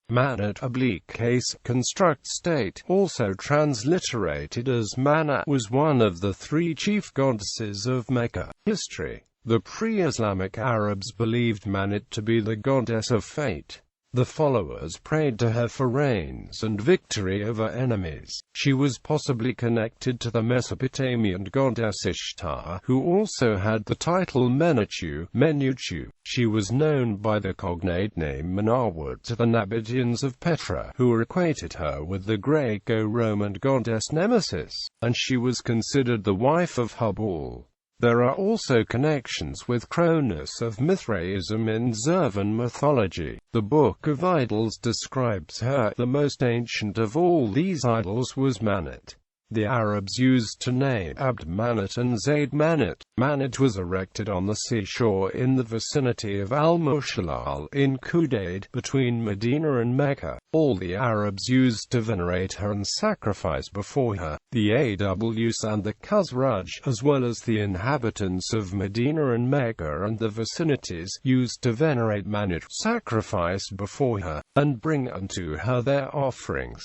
Manāt oblique case construct state, also transliterated as Manāt, was one of the three chief goddesses of Mecca. History. The pre-Islamic Arabs believed Manāt to be the goddess of fate. The followers prayed to her for rains and victory over enemies. She was possibly connected to the Mesopotamian goddess Ishtar, who also had the title Menuchu. She was known by the cognate name Manāh to the Nabateans of Petra, who equated her with the Greco-Roman goddess Nemesis, and she was considered the wife of Hubal. There are also connections with Cronus of Mithraism in Zervan mythology. The Book of Idols describes her. The most ancient of all these idols was Manāt. The Arabs used to name Abd Manāt and Zayd Manāt. Manāt was erected on the seashore in the vicinity of Al-Mushalal in Qudayd, between Medina and Mecca. All the Arabs used to venerate her and sacrifice before her. The Aws and the Khazraj, as well as the inhabitants of Medina and Mecca and the vicinities, used to venerate Manāt, sacrifice before her, and bring unto her their offerings.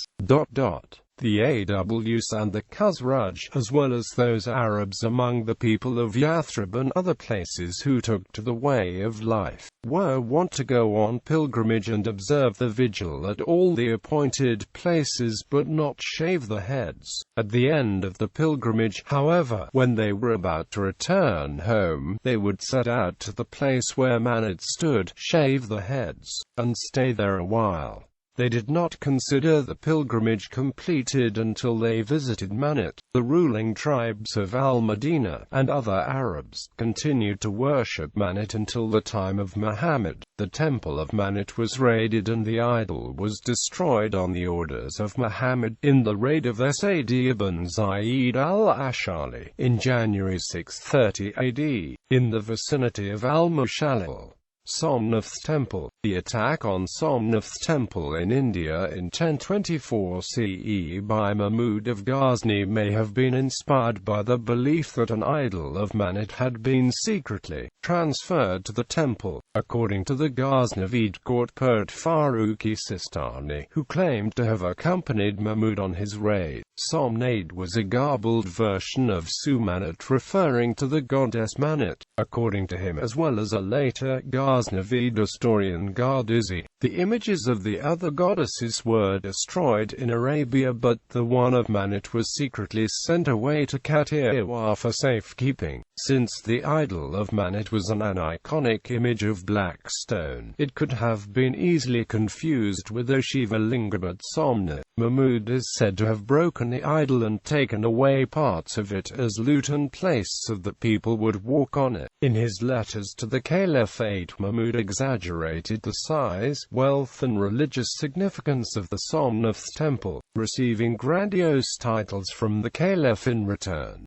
The Aws and the Khazraj, as well as those Arabs among the people of Yathrib and other places who took to the way of life, were wont to go on pilgrimage and observe the vigil at all the appointed places but not shave the heads. At the end of the pilgrimage, however, when they were about to return home, they would set out to the place where Manāt stood, shave the heads, and stay there a while. They did not consider the pilgrimage completed until they visited Manāt. The ruling tribes of Al-Madinah and other Arabs continued to worship Manāt until the time of Muhammad. The temple of Manāt was raided and the idol was destroyed on the orders of Muhammad, in the raid of Sayyid ibn Zayd al-Ashali, in January 630 AD, in the vicinity of Al-Mushalal. Somnath's Temple. The attack on Somnath's Temple in India in 1024 CE by Mahmud of Ghazni may have been inspired by the belief that an idol of Manāt had been secretly transferred to the temple. According to the Ghaznavid court poet Farooqi Sistani, who claimed to have accompanied Mahmud on his raid, Somnath was a garbled version of Sumanat referring to the goddess Manāt. According to him, as well as a later Ghaznavid historian Gardizi, the images of the other goddesses were destroyed in Arabia, but the one of Manāt was secretly sent away to Kathiawar for safekeeping. Since the idol of Manāt was an iconic image of black stone, it could have been easily confused with a Shiva lingam at Somnath. Mahmud is said to have broken the idol and taken away parts of it as loot and place so that people would walk on it. In his letters to the Caliphate, Mahmud exaggerated the size, wealth and religious significance of the Somnath's temple, receiving grandiose titles from the Caliph in return.